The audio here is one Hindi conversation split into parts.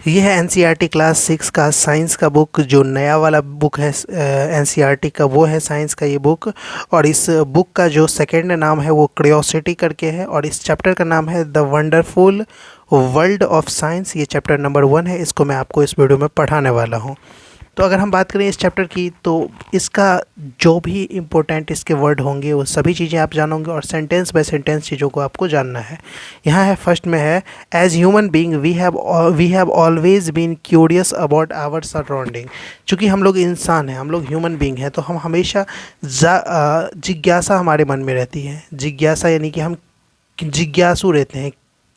ये है एनसीईआरटी क्लास 6 का साइंस का बुक। जो नया वाला बुक है एनसीईआरटी का, वो है साइंस का ये बुक। और इस बुक का जो सेकंड नाम है वो क्यूरियोसिटी करके है, और इस चैप्टर का नाम है the wonderful world of science. ये चैप्टर नंबर 1 है। इसको मैं आपको इस वीडियो में पढ़ाने वाला हूँ। तो अगर हम बात करें इस चैप्टर की, तो इसका जो भी इम्पोर्टेंट इसके वर्ड होंगे वो सभी चीज़ें आप जानोगे, और सेंटेंस बाय सेंटेंस चीज़ों को आपको जानना है। यहाँ है, फर्स्ट में है, as human being we have always been curious about our surrounding. चूँकि हम लोग इंसान हैं, हम लोग ह्यूमन बीइंग हैं, तो हम हमेशा जिज्ञासा हमारे मन में रहती है। जिज्ञासा यानी कि हम जिज्ञासु रहते हैं,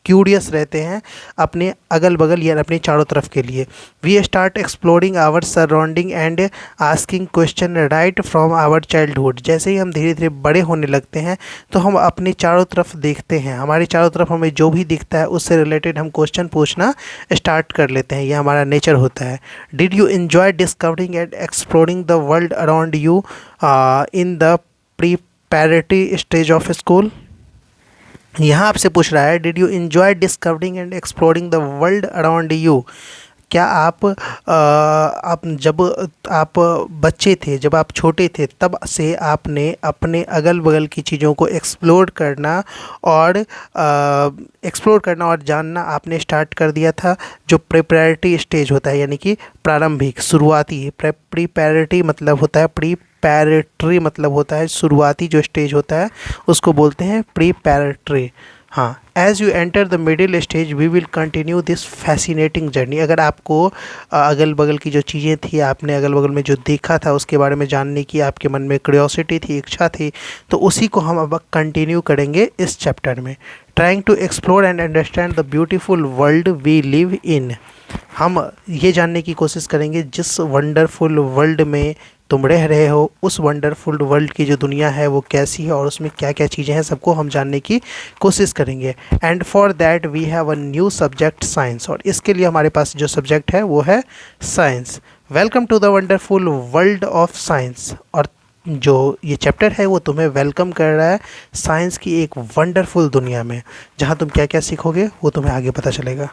क्यूरियस रहते हैं अपने अगल बगल या अपने चारों तरफ के लिए। We start exploring our surrounding and asking question right from our childhood. जैसे ही हम धीरे धीरे बड़े होने लगते हैं तो हम अपने चारों तरफ देखते हैं, हमारे चारों तरफ हमें जो भी दिखता है उससे रिलेटेड हम क्वेश्चन पूछना स्टार्ट कर लेते हैं। ये हमारा नेचर होता है। Did you enjoy discovering and exploring the world around you in the preparatory stage of school. यहाँ आपसे पूछ रहा है, did you enjoy discovering and exploring the world around you. क्या आप जब आप बच्चे थे, जब आप छोटे थे, तब से आपने अपने अगल बगल की चीज़ों को एक्सप्लोर करना और जानना आपने स्टार्ट कर दिया था। जो प्रिपरेटरी स्टेज होता है, यानी कि प्रारंभिक, शुरुआती। प्रीपैरेटरी मतलब होता है प्रीपैरेटरी मतलब होता है शुरुआती जो स्टेज होता है, उसको बोलते हैं प्रीपैरेटरी। हाँ, as you enter the middle stage we will continue this fascinating journey. अगर आपको अगल बगल की जो चीज़ें थी, आपने अगल बगल में जो देखा था उसके बारे में जानने की आपके मन में क्यूरियोसिटी थी, इच्छा थी, तो उसी को हम अब कंटिन्यू करेंगे इस चैप्टर में। Trying to explore and understand the beautiful world we live in. हम ये जानने की कोशिश करेंगे जिस वंडरफुल वर्ल्ड में तुम रह रहे हो, उस वंडरफुल वर्ल्ड की जो दुनिया है वो कैसी है और उसमें क्या क्या चीज़ें हैं, सबको हम जानने की कोशिश करेंगे। And for that we have a new subject science. और इसके लिए हमारे पास जो सब्जेक्ट है वो है science. Welcome to the wonderful world of science. और जो ये चैप्टर है वो तुम्हें वेलकम कर रहा है साइंस की एक वंडरफुल दुनिया में, जहाँ तुम क्या क्या सीखोगे वो तुम्हें आगे पता चलेगा।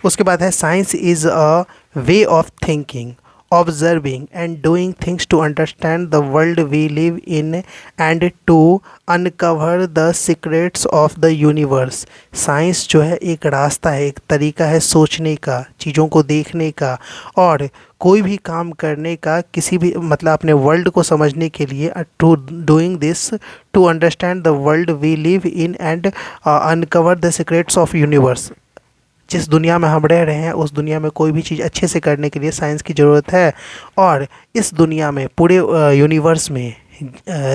उसके बाद है, science is a way of thinking, observing and doing things to understand the world we live in and to uncover the secrets of the universe। Science जो है एक रास्ता है, एक तरीका है सोचने का, चीज़ों को देखने का और कोई भी काम करने का, किसी भी मतलब अपने वर्ल्ड को समझने के लिए। To doing this to understand the world we live in and uncover the secrets of universe. जिस दुनिया में हम रह रहे हैं उस दुनिया में कोई भी चीज़ अच्छे से करने के लिए साइंस की ज़रूरत है। और इस दुनिया में, पूरे यूनिवर्स में,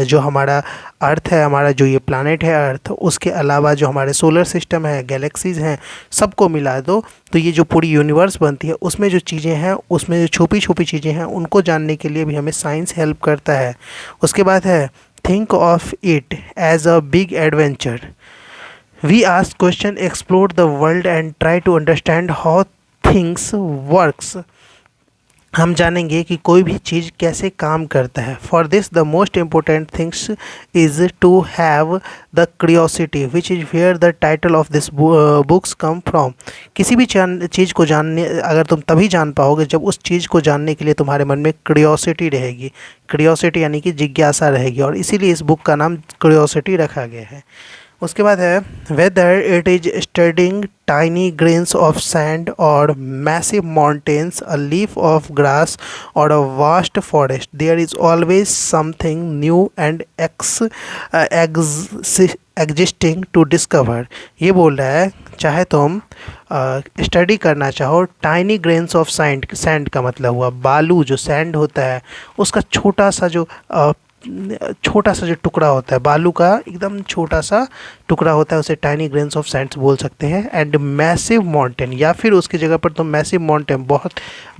जो हमारा अर्थ है, हमारा जो ये प्लानट है अर्थ, उसके अलावा जो हमारे सोलर सिस्टम है, गैलेक्सीज़ हैं, सबको मिला दो तो ये जो पूरी यूनिवर्स बनती है उसमें जो चीज़ें हैं, उसमें जो छुपी छुपी चीज़ें हैं, उनको जानने के लिए भी हमें साइंस हेल्प करता है। उसके बाद है, think of it as a big adventure. We ask question, explore the world and try to understand how things works। हम जानेंगे कि कोई भी चीज़ कैसे काम करता है। For this the most important things is to have the curiosity which is where the title of this books come from. किसी भी चीज़ को जानने, अगर तुम तभी जान पाओगे जब उस चीज़ को जानने के लिए तुम्हारे मन में क्यूरियोसिटी रहेगी। क्यूरियोसिटी यानी कि जिज्ञासा रहेगी, और इसीलिए इस बुक का नाम क्यूरियोसिटी रखा गया है। उसके बाद है, whether it is studying tiny grains of sand और massive mountains, a leaf of grass और a vast forest, there is always something new and existing to discover. ये बोल रहा है, चाहे तुम स्टडी करना चाहो, टाइनी ग्रेन्स ऑफ सैंड का मतलब हुआ बालू, जो सैंड होता है उसका छोटा सा जो टुकड़ा होता है, बालू का एकदम छोटा सा टुकड़ा होता है, उसे टाइनी ग्रेन्स ऑफ सैंड्स बोल सकते हैं। एंड मैसिव माउंटेन, या फिर उसकी जगह पर तुम मैसिव माउंटेन, बहुत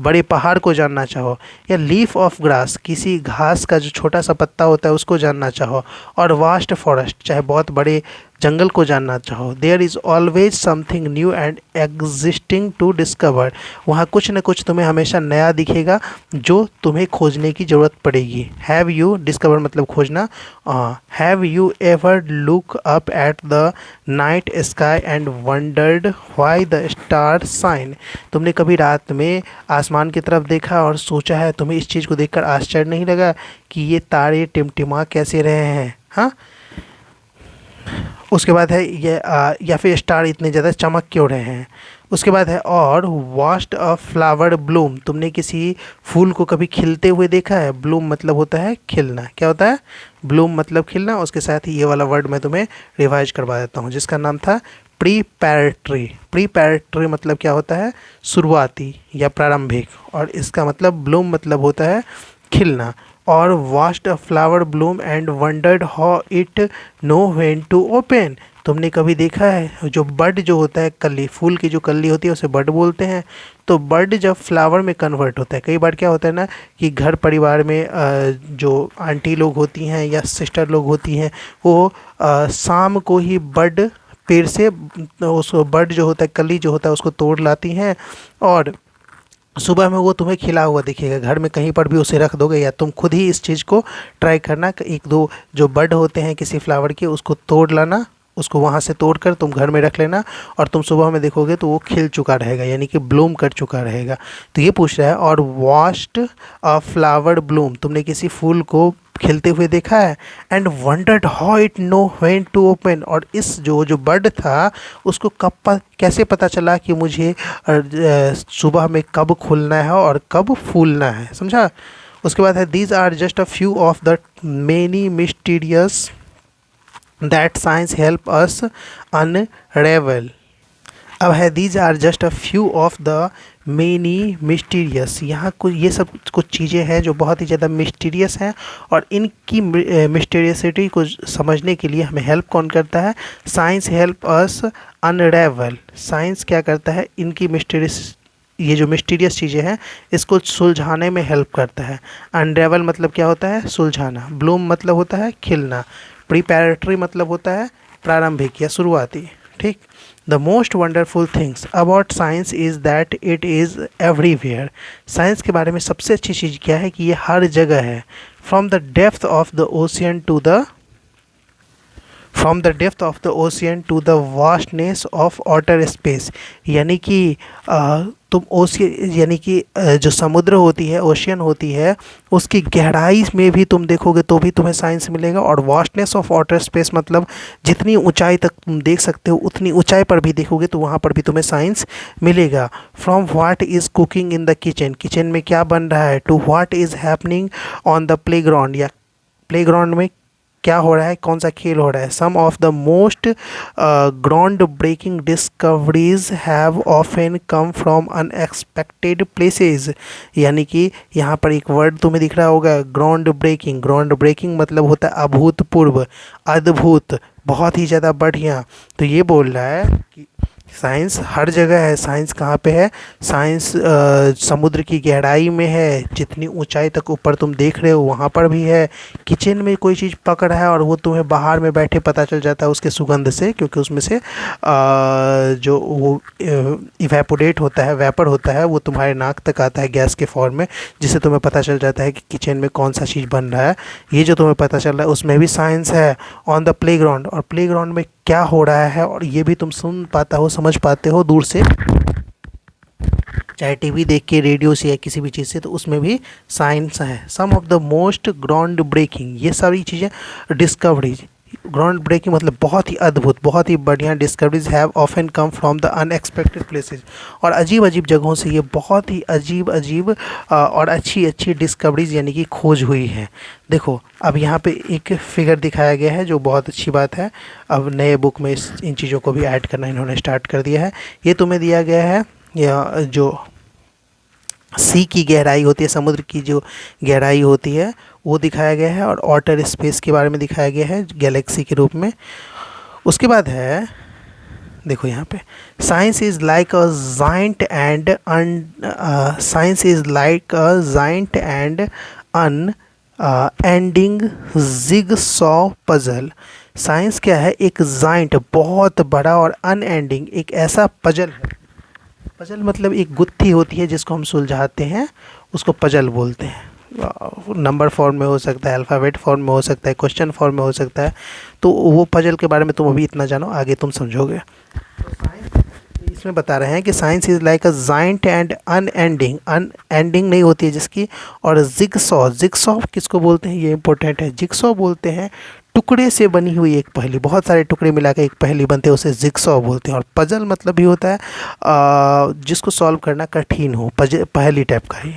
बड़े पहाड़ को जानना चाहो, या लीफ ऑफ ग्रास, किसी घास का जो छोटा सा पत्ता होता है उसको जानना चाहो, और वास्ट फॉरेस्ट, चाहे बहुत बड़े जंगल को जानना चाहो, there is always something new and existing to discover, वहाँ कुछ न कुछ तुम्हें हमेशा नया दिखेगा जो तुम्हें खोजने की ज़रूरत पड़ेगी। हैव यू, डिस्कवर मतलब खोजना, have you ever look up at the night sky and wondered why the star shine, तुमने कभी रात में आसमान की तरफ देखा और सोचा है, तुम्हें इस चीज़ को देखकर आश्चर्य नहीं लगा कि ये तारे टिमटिमा कैसे रहे हैं? हाँ, उसके बाद है ये या फिर स्टार इतने ज़्यादा चमक क्यों रहे हैं। उसके बाद है और वॉस्ट अ फ्लावर ब्लूम, तुमने किसी फूल को कभी खिलते हुए देखा है? ब्लूम मतलब होता है खिलना, क्या होता है? ब्लूम मतलब खिलना। उसके साथ ही ये वाला वर्ड मैं तुम्हें रिवाइज करवा देता हूँ जिसका नाम था प्रीपैरेटरी। प्रीपैरेटरी मतलब क्या होता है? शुरुआती या प्रारंभिक, और इसका मतलब ब्लूम मतलब होता है खिलना। और watched a flower bloom and wondered how it know when to open, तुमने कभी देखा है जो बड जो होता है, कली, फूल की जो कली होती है उसे बड बोलते हैं। तो बड जब फ्लावर में कन्वर्ट होता है, कई बार क्या होता है ना कि घर परिवार में जो आंटी लोग होती हैं या सिस्टर लोग होती हैं वो शाम को ही बड पेड़ से उस बड जो होता है, कली जो होता है उसको तोड़ लाती हैं और सुबह में वो तुम्हें खिला हुआ दिखेगा। घर में कहीं पर भी उसे रख दोगे या तुम खुद ही इस चीज़ को ट्राई करना, एक दो जो बड होते हैं किसी फ्लावर के उसको तोड़ लाना, उसको वहाँ से तोड़ कर तुम घर में रख लेना और तुम सुबह में देखोगे तो वो खिल चुका रहेगा, यानी कि ब्लूम कर चुका रहेगा। तो ये पूछ रहा है और वॉच्ड अ फ्लावर ब्लूम, तुमने किसी फूल को खिलते हुए देखा है? And wondered how it know when to open, और इस जो बर्ड था उसको कैसे पता चला कि मुझे सुबह में कब खुलना है और कब फूलना है, समझा? उसके बाद है these are just a few of the many mysterious that science help us unravel. अब है these are just a few of the many mysterious, यहाँ कुछ ये सब कुछ चीज़ें हैं जो बहुत ही ज़्यादा मिस्टीरियस हैं और इनकी मिस्टीरियसिटी को समझने के लिए हमें हेल्प कौन करता है? Science help us अनरेवल। साइंस क्या करता है? इनकी ये जो मिस्टीरियस चीज़ें हैं इसको सुलझाने में हेल्प करता है। अनरेवल मतलब क्या होता है? सुलझाना। ब्लूम मतलब होता है खिलना। प्रीपैरेटरी मतलब होता है प्रारंभिक या शुरुआती, ठीक। The most wonderful things about science is that it is everywhere. Science के बारे में सबसे अच्छी चीज़ क्या है कि ये हर जगह है। From the depth of the ocean to the to the vastness of water space, यानी कि तुम ओशियन यानी कि जो समुद्र होती है, ओशियन होती है, उसकी गहराई में भी तुम देखोगे तो भी तुम्हें साइंस मिलेगा। और वास्टनेस ऑफ वाटर स्पेस मतलब जितनी ऊंचाई तक तुम देख सकते हो उतनी ऊंचाई पर भी देखोगे तो वहाँ पर भी तुम्हें साइंस मिलेगा। From what is cooking in the kitchen, kitchen में क्या बन रहा है, to what is happening on the playground, या प्लेग्राउंड में क्या हो रहा है, कौन सा खेल हो रहा है। Some of the most ground breaking discoveries have often come from unexpected places, यानी कि यहाँ पर एक वर्ड तुम्हें दिख रहा होगा ग्राउंड ब्रेकिंग। ग्राउंड ब्रेकिंग मतलब होता है अभूतपूर्व, अद्भुत, बहुत ही ज़्यादा बढ़िया। तो ये बोल रहा है कि साइंस हर जगह है। साइंस कहाँ पे है? साइंस समुद्र की गहराई में है, जितनी ऊंचाई तक ऊपर तुम देख रहे हो वहाँ पर भी है। किचन में कोई चीज़ पकड़ है और वो तुम्हें बाहर में बैठे पता चल जाता है उसके सुगंध से, क्योंकि उसमें से जो वो इवेपोरेट होता है, वेपर होता है, वो तुम्हारे नाक तक आता है गैस के फॉर्म में, जिससे तुम्हें पता चल जाता है कि किचन में कौन सा चीज़ बन रहा है। ये जो तुम्हें पता चल रहा है उसमें भी साइंस है। ऑन द प्लेग्राउंड, और प्लेग्राउंड में क्या हो रहा है और ये भी तुम सुन पाता हो, समझ पाते हो दूर से, चाहे टीवी देख के, रेडियो से या किसी भी चीज़ से, तो उसमें भी साइंस है। Some of the most ground breaking, ये सारी चीज़ें डिस्कवरीज, ग्राउंड ब्रेकिंग मतलब बहुत ही अद्भुत, बहुत ही बढ़िया discoveries have often come from the unexpected places, और अजीब अजीब जगहों से ये बहुत ही अजीब अजीब और अच्छी अच्छी डिस्कवरीज यानी कि खोज हुई है। देखो अब यहाँ पे एक फिगर दिखाया गया है जो बहुत अच्छी बात है। अब नए बुक में इन चीज़ों को भी ऐड करना इन्होंने स्टार्ट कर दिया है। ये तुम्हें दिया गया है या जो सी की गहराई होती है, समुद्र की जो गहराई होती है वो दिखाया गया है, और वाटर स्पेस के बारे में दिखाया गया है गैलेक्सी के रूप में। उसके बाद है देखो यहाँ पे science is like a giant and unending jigsaw puzzle. Science क्या है? एक जाइंट, बहुत बड़ा और अनएंडिंग एक ऐसा पजल है। पजल मतलब एक गुत्थी होती है जिसको हम सुलझाते हैं, उसको पजल बोलते हैं। नंबर फॉर्म में हो सकता है, अल्फ़ाबेट फॉर्म में हो सकता है, क्वेश्चन फॉर्म में हो सकता है। तो वो पजल के बारे में तुम अभी इतना जानो, आगे तुम समझोगे। तो साइंस इसमें बता रहे हैं कि science is like a giant and unending, unending नहीं होती है जिसकी। और जिगसॉ, जिगसॉ किसको बोलते हैं? ये इंपॉर्टेंट है। जिगसॉ बोलते हैं टुकड़े से बनी हुई एक पहेली, बहुत सारे टुकड़े मिला के एक पहेली बनते हैं, उसे जिगसॉ बोलते हैं। और पजल मतलब भी होता है जिसको सॉल्व करना कठिन हो, पहेली टाइप का ही।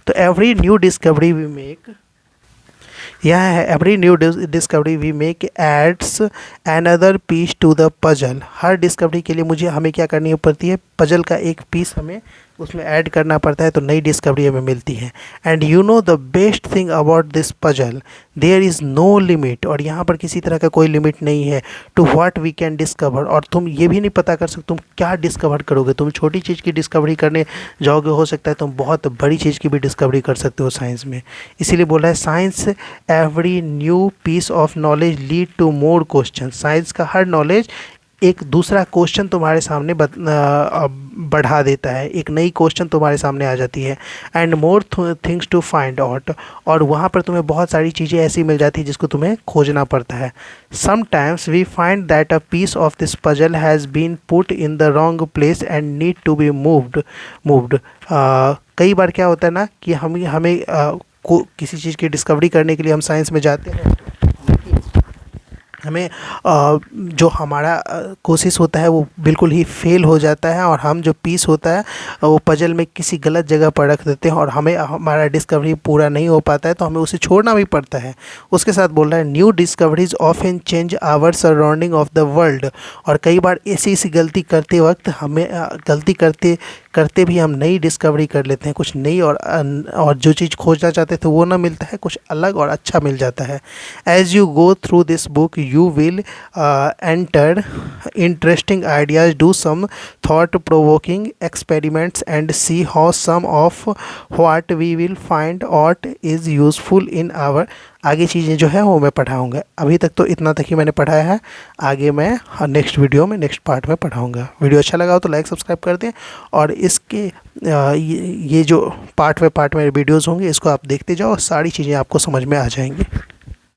तो every new discovery we make, यह है every new discovery we make adds another piece to the puzzle. हर डिस्कवरी के लिए हमें क्या करनी पड़ती है? पजल का एक पीस हमें उसमें ऐड करना पड़ता है, तो नई डिस्कवरी हमें मिलती है। And you know the best thing about this puzzle, there is no limit, और यहाँ पर किसी तरह का कोई लिमिट नहीं है, to what we can discover. और तुम ये भी नहीं पता कर सकते तुम क्या डिस्कवर करोगे। तुम छोटी चीज़ की डिस्कवरी करने जाओगे, हो सकता है तुम बहुत बड़ी चीज़ की भी डिस्कवरी कर सकते हो साइंस में। इसीलिए बोला है science every new piece of knowledge lead to more question. Science का हर नॉलेज एक दूसरा क्वेश्चन तुम्हारे सामने बढ़ा देता है, एक नई क्वेश्चन तुम्हारे सामने आ जाती है। And more things to find out, और वहाँ पर तुम्हें बहुत सारी चीज़ें ऐसी मिल जाती है जिसको तुम्हें खोजना पड़ता है। Sometimes we find that a piece of this puzzle has been put in the wrong place and need to be moved. कई बार क्या होता है ना कि हमें किसी चीज़ की डिस्कवरी करने के लिए हम साइंस में जाते हैं, हमें जो हमारा कोशिश होता है वो बिल्कुल ही फेल हो जाता है, और हम जो पीस होता है वो पजल में किसी गलत जगह पर रख देते हैं, और हमें हमारा डिस्कवरी पूरा नहीं हो पाता है, तो हमें उसे छोड़ना भी पड़ता है। उसके साथ बोल रहा है new discoveries often change our surrounding of the world. और कई बार ऐसी गलती करते वक्त हमें गलती करते करते भी हम नई डिस्कवरी कर लेते हैं, कुछ नई, और जो चीज़ खोजना चाहते थे वो ना मिलता है, कुछ अलग और अच्छा मिल जाता है। As you go through this book you will enter interesting ideas, do some thought provoking experiments and see how some of what we will find out is useful in our। आगे चीज़ें जो है वो मैं पढ़ाऊँगा। अभी तक तो इतना तक ही मैंने पढ़ाया है, आगे मैं नेक्स्ट वीडियो में नेक्स्ट पार्ट में पढ़ाऊँगा। वीडियो अच्छा लगा हो तो लाइक सब्सक्राइब कर दें, और इसके ये जो पार्ट में वीडियोज़ होंगे इसको आप देखते जाओ, सारी चीज़ें आपको समझ में आ जाएंगी।